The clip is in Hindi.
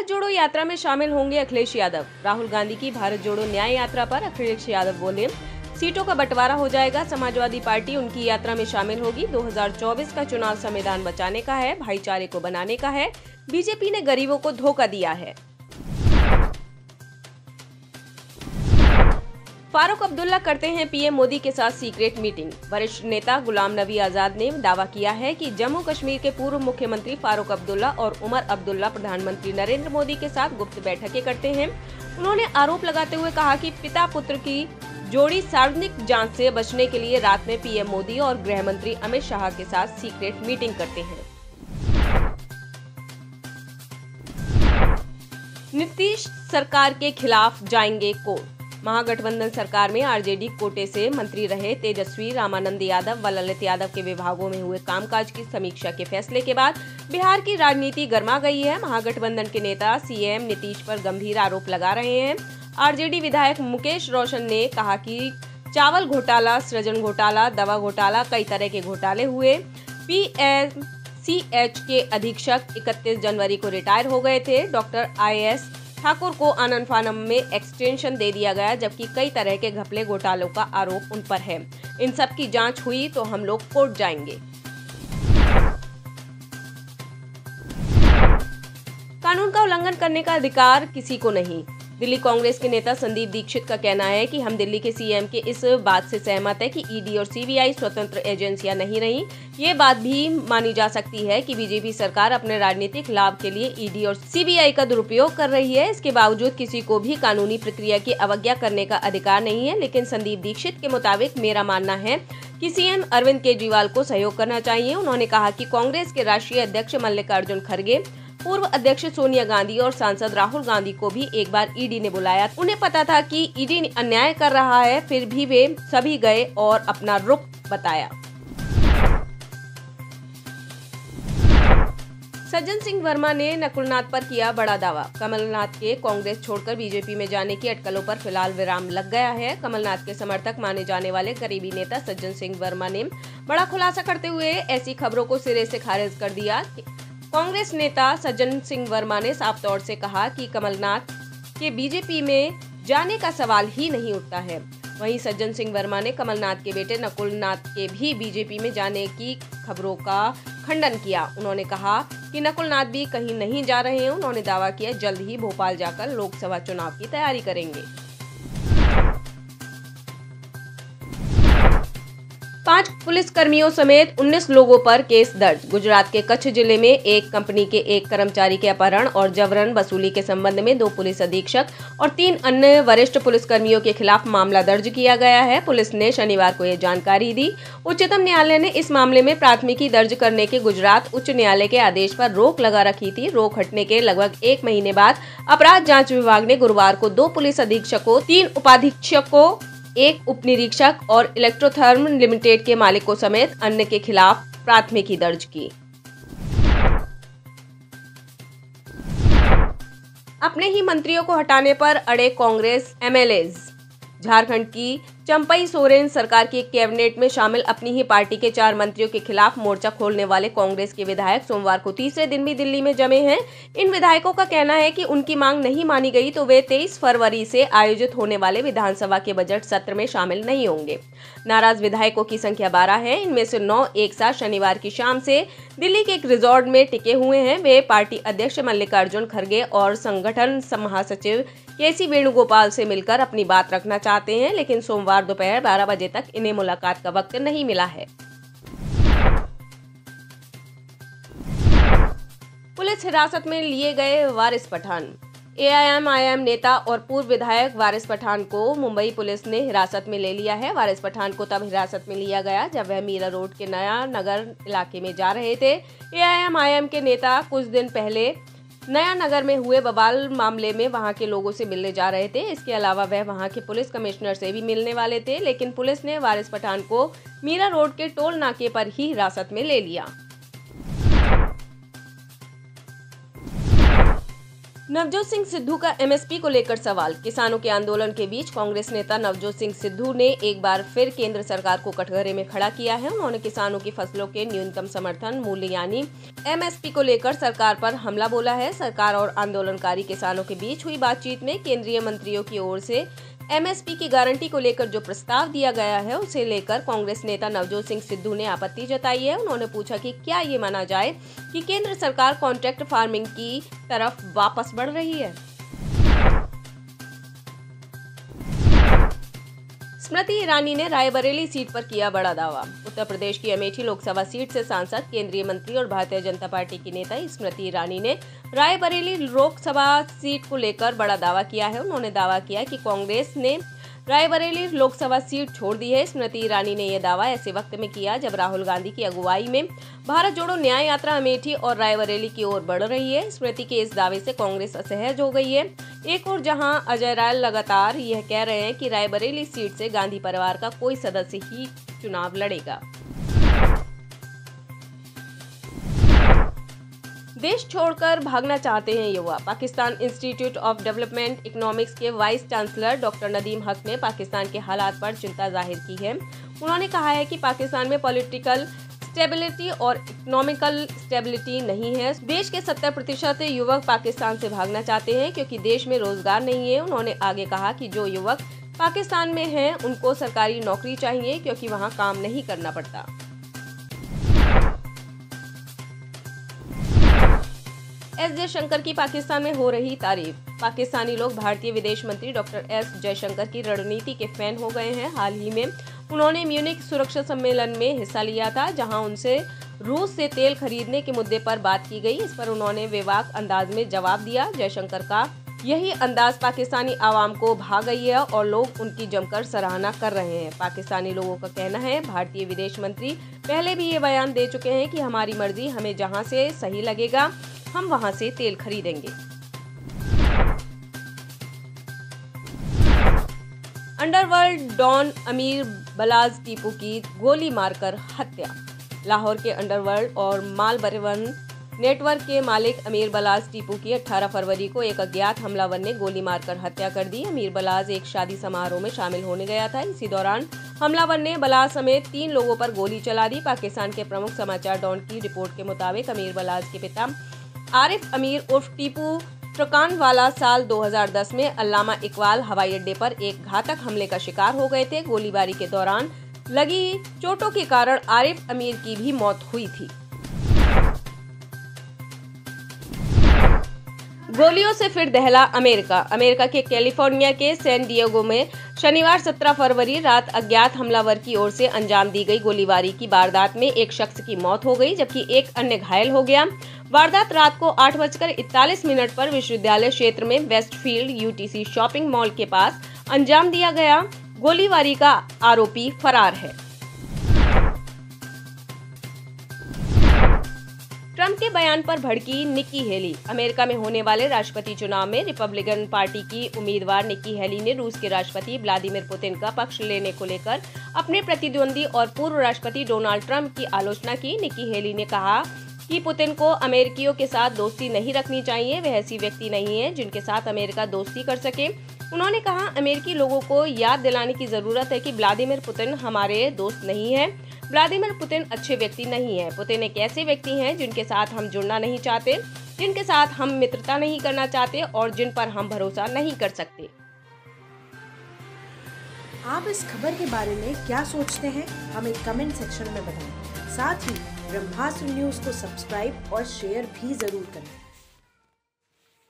जोड़ो यात्रा में शामिल होंगे अखिलेश यादव। राहुल गांधी की भारत जोड़ो न्याय यात्रा पर अखिलेश यादव बोले, सीटों का बंटवारा हो जाएगा। समाजवादी पार्टी उनकी यात्रा में शामिल होगी। 2024 का चुनाव संविधान बचाने का है, भाईचारे को बनाने का है। बीजेपी ने गरीबों को धोखा दिया है। फारूक अब्दुल्ला करते हैं पीएम मोदी के साथ सीक्रेट मीटिंग। वरिष्ठ नेता गुलाम नबी आजाद ने दावा किया है कि जम्मू कश्मीर के पूर्व मुख्यमंत्री फारूक अब्दुल्ला और उमर अब्दुल्ला प्रधानमंत्री नरेंद्र मोदी के साथ गुप्त बैठकें करते हैं। उन्होंने आरोप लगाते हुए कहा कि पिता पुत्र की जोड़ी सार्वजनिक जांच से बचने के लिए रात में पीएम मोदी और गृह मंत्री अमित शाह के साथ सीक्रेट मीटिंग करते हैं। नीतीश सरकार के खिलाफ जाएंगे कोर्ट। महागठबंधन सरकार में आरजेडी कोटे से मंत्री रहे तेजस्वी, रामानंद यादव व ललित यादव के विभागों में हुए कामकाज की समीक्षा के फैसले के बाद बिहार की राजनीति गर्मा गई है। महागठबंधन के नेता सीएम नीतीश पर गंभीर आरोप लगा रहे हैं। आरजेडी विधायक मुकेश रोशन ने कहा कि चावल घोटाला, सृजन घोटाला, दवा घोटाला, कई तरह के घोटाले हुए। पीएमसीएच के अधीक्षक 31 जनवरी को रिटायर हो गए थे। डॉक्टर IAS ठाकुर को आनंद फानम में एक्सटेंशन दे दिया गया, जबकि कई तरह के घपले घोटालों का आरोप उन पर है। इन सब की जांच हुई तो हम लोग कोर्ट जाएंगे। कानून का उल्लंघन करने का अधिकार किसी को नहीं। दिल्ली कांग्रेस के नेता संदीप दीक्षित का कहना है कि हम दिल्ली के सीएम के इस बात से सहमत है कि ईडी और सीबीआई स्वतंत्र एजेंसियां नहीं रही। ये बात भी मानी जा सकती है कि बीजेपी सरकार अपने राजनीतिक लाभ के लिए ईडी और सीबीआई का दुरुपयोग कर रही है। इसके बावजूद किसी को भी कानूनी प्रक्रिया की अवज्ञा करने का अधिकार नहीं है। लेकिन संदीप दीक्षित के मुताबिक मेरा मानना है कि सीएम अरविंद केजरीवाल को सहयोग करना चाहिए। उन्होंने कहा कि कांग्रेस के राष्ट्रीय अध्यक्ष मल्लिकार्जुन खड़गे, पूर्व अध्यक्ष सोनिया गांधी और सांसद राहुल गांधी को भी एक बार ईडी ने बुलाया। उन्हें पता था कि ईडी अन्याय कर रहा है, फिर भी वे सभी गए और अपना रुख बताया। सज्जन सिंह वर्मा ने नकुलनाथ पर किया बड़ा दावा। कमलनाथ के कांग्रेस छोड़कर बीजेपी में जाने की अटकलों पर फिलहाल विराम लग गया है। कमलनाथ के समर्थक माने जाने वाले करीबी नेता सज्जन सिंह वर्मा ने बड़ा खुलासा करते हुए ऐसी खबरों को सिरे से खारिज कर दिया। कांग्रेस नेता सज्जन सिंह वर्मा ने साफ तौर से कहा कि कमलनाथ के बीजेपी में जाने का सवाल ही नहीं उठता है। वहीं सज्जन सिंह वर्मा ने कमलनाथ के बेटे नकुलनाथ के भी बीजेपी में जाने की खबरों का खंडन किया। उन्होंने कहा कि नकुलनाथ भी कहीं नहीं जा रहे हैं। उन्होंने दावा किया जल्द ही भोपाल जाकर लोकसभा चुनाव की तैयारी करेंगे। 5 पुलिसकर्मियों समेत 19 लोगों पर केस दर्ज। गुजरात के कच्छ जिले में एक कंपनी के एक कर्मचारी के अपहरण और जबरन वसूली के संबंध में 2 पुलिस अधीक्षक और 3 अन्य वरिष्ठ पुलिसकर्मियों के खिलाफ मामला दर्ज किया गया है। पुलिस ने शनिवार को यह जानकारी दी। उच्चतम न्यायालय ने इस मामले में प्राथमिकी दर्ज करने के गुजरात उच्च न्यायालय के आदेश पर रोक लगा रखी थी। रोक हटने के लगभग 1 महीने बाद अपराध जाँच विभाग ने गुरुवार को 2 पुलिस अधीक्षकों, 3 उपाधीक्षकों, 1 उप निरीक्षक और इलेक्ट्रोथर्म लिमिटेड के मालिकों समेत अन्य के खिलाफ प्राथमिकी दर्ज की। अपने ही मंत्रियों को हटाने पर अड़े कांग्रेस एमएलएज। झारखंड की चंपई सोरेन सरकार की कैबिनेट में शामिल अपनी ही पार्टी के 4 मंत्रियों के खिलाफ मोर्चा खोलने वाले कांग्रेस के विधायक सोमवार को तीसरे दिन भी दिल्ली में जमे हैं। इन विधायकों का कहना है कि उनकी मांग नहीं मानी गई तो वे 23 फरवरी से आयोजित होने वाले विधानसभा के बजट सत्र में शामिल नहीं होंगे। नाराज विधायकों की संख्या 12 है। इनमें से 9 एक साथ शनिवार की शाम से दिल्ली के एक रिजॉर्ट में टिके हुए हैं। वे पार्टी अध्यक्ष मल्लिकार्जुन खड़गे और संगठन महासचिव केसी वेणुगोपाल से मिलकर अपनी बात रखना चाहते हैं, लेकिन सोमवार दोपहर 12 बजे तक इन्हें मुलाकात का वक्त नहीं मिला है। पुलिस हिरासत में लिए गए वारिस पठान। एआईएमआईएम नेता और पूर्व विधायक वारिस पठान को मुंबई पुलिस ने हिरासत में ले लिया है। वारिस पठान को तब हिरासत में लिया गया जब वह मीरा रोड के नया नगर इलाके में जा रहे थे। एआईएमआईएम के नेता कुछ दिन पहले नया नगर में हुए बवाल मामले में वहां के लोगों से मिलने जा रहे थे। इसके अलावा वह वहां के पुलिस कमिश्नर से भी मिलने वाले थे, लेकिन पुलिस ने वारिस पठान को मीरा रोड के टोल नाके पर ही हिरासत में ले लिया। नवजोत सिंह सिद्धू का एमएसपी को लेकर सवाल। किसानों के आंदोलन के बीच कांग्रेस नेता नवजोत सिंह सिद्धू ने एक बार फिर केंद्र सरकार को कटघरे में खड़ा किया है। उन्होंने किसानों की फसलों के न्यूनतम समर्थन मूल्य यानी एमएसपी को लेकर सरकार पर हमला बोला है। सरकार और आंदोलनकारी किसानों के बीच हुई बातचीत में केंद्रीय मंत्रियों की ओर से एमएसपी की गारंटी को लेकर जो प्रस्ताव दिया गया है उसे लेकर कांग्रेस नेता नवजोत सिंह सिद्धू ने आपत्ति जताई है। उन्होंने पूछा कि क्या ये माना जाए कि केंद्र सरकार कॉन्ट्रैक्ट फार्मिंग की तरफ वापस बढ़ रही है। स्मृति ईरानी ने रायबरेली सीट पर किया बड़ा दावा। उत्तर प्रदेश की अमेठी लोकसभा सीट से सांसद, केंद्रीय मंत्री और भारतीय जनता पार्टी की नेता स्मृति ईरानी ने रायबरेली लोकसभा सीट को लेकर बड़ा दावा किया है। उन्होंने दावा किया कि कांग्रेस ने रायबरेली लोकसभा सीट छोड़ दी है। स्मृति ईरानी ने यह दावा ऐसे वक्त में किया जब राहुल गांधी की अगुवाई में भारत जोड़ो न्याय यात्रा अमेठी और रायबरेली की ओर बढ़ रही है। स्मृति के इस दावे से कांग्रेस असहज हो गई है। एक और जहां अजय राय लगातार यह कह रहे हैं कि रायबरेली सीट से गांधी परिवार का कोई सदस्य ही चुनाव लड़ेगा। देश छोड़कर भागना चाहते हैं युवा। Pakistan institute of development economics के वाइस चांसलर डॉक्टर नदीम हक ने पाकिस्तान के हालात पर चिंता जाहिर की है। उन्होंने कहा है कि पाकिस्तान में पॉलिटिकल स्टेबिलिटी और इकोनॉमिकल स्टेबिलिटी नहीं है। देश के 70% युवक पाकिस्तान से भागना चाहते हैं क्योंकि देश में रोजगार नहीं है। उन्होंने आगे कहा कि जो युवक पाकिस्तान में हैं उनको सरकारी नौकरी चाहिए क्योंकि वहां काम नहीं करना पड़ता। एस जयशंकर की पाकिस्तान में हो रही तारीफ। पाकिस्तानी लोग भारतीय विदेश मंत्री डॉक्टर एस जयशंकर की रणनीति के फैन हो गए हैं। हाल ही में उन्होंने म्यूनिख सुरक्षा सम्मेलन में हिस्सा लिया था जहां उनसे रूस से तेल खरीदने के मुद्दे पर बात की गई। इस पर उन्होंने बेबाक अंदाज में जवाब दिया। जयशंकर का यही अंदाज पाकिस्तानी आवाम को भा गई है और लोग उनकी जमकर सराहना कर रहे हैं। पाकिस्तानी लोगों का कहना है भारतीय विदेश मंत्री पहले भी ये बयान दे चुके हैं कि हमारी मर्जी, हमें जहां से सही लगेगा हम वहां से तेल खरीदेंगे। अंडरवर्ल्ड डॉन अमीर बलाज टीपू की गोली मारकर हत्या। लाहौर के अंडरवर्ल्ड और माल परिवहन नेटवर्क के मालिक अमीर बलाज टीपू की 18 फरवरी को एक अज्ञात हमलावर ने गोली मारकर हत्या कर दी। अमीर बलाज एक शादी समारोह में शामिल होने गया था। इसी दौरान हमलावर ने बलाज समेत 3 लोगों पर गोली चला दी। पाकिस्तान के प्रमुख समाचार डॉन की रिपोर्ट के मुताबिक अमीर बलाज के पिता आरिफ अमीर उर्फ टीपू ट्रकानवाला साल 2010 में अल्लामा इकबाल हवाई अड्डे पर एक घातक हमले का शिकार हो गए थे। गोलीबारी के दौरान लगी चोटों के कारण आरिफ अमीर की भी मौत हुई थी। गोलियों से फिर दहला अमेरिका। अमेरिका के कैलिफोर्निया के सैन डिएगो में शनिवार 17 फरवरी रात अज्ञात हमलावर की ओर से अंजाम दी गई गोलीबारी की वारदात में एक शख्स की मौत हो गई जबकि एक अन्य घायल हो गया। वारदात रात को 8:41 पर विश्वविद्यालय क्षेत्र में वेस्टफील्ड यूटीसी शॉपिंग मॉल के पास अंजाम दिया गया। गोलीबारी का आरोपी फरार है। ट्रंप के बयान पर भड़की निक्की हेली। अमेरिका में होने वाले राष्ट्रपति चुनाव में रिपब्लिकन पार्टी की उम्मीदवार निक्की हेली ने रूस के राष्ट्रपति व्लादिमीर पुतिन का पक्ष लेने को लेकर अपने प्रतिद्वंदी और पूर्व राष्ट्रपति डोनाल्ड ट्रंप की आलोचना की। निक्की हेली ने कहा कि पुतिन को अमेरिकियों के साथ दोस्ती नहीं रखनी चाहिए। वह ऐसी व्यक्ति नहीं है जिनके साथ अमेरिका दोस्ती कर सके। उन्होंने कहा अमेरिकी लोगों को याद दिलाने की जरूरत है कि व्लादिमीर पुतिन हमारे दोस्त नहीं है। व्लादिमीर पुतिन अच्छे व्यक्ति नहीं है। पुतिन एक ऐसे व्यक्ति हैं जिनके साथ हम जुड़ना नहीं चाहते, जिनके साथ हम मित्रता नहीं करना चाहते और जिन पर हम भरोसा नहीं कर सकते। आप इस खबर के बारे में क्या सोचते हैं हमें कमेंट सेक्शन में बताएं। साथ ही ब्रह्मास्त्र न्यूज को सब्सक्राइब और शेयर भी जरूर करें।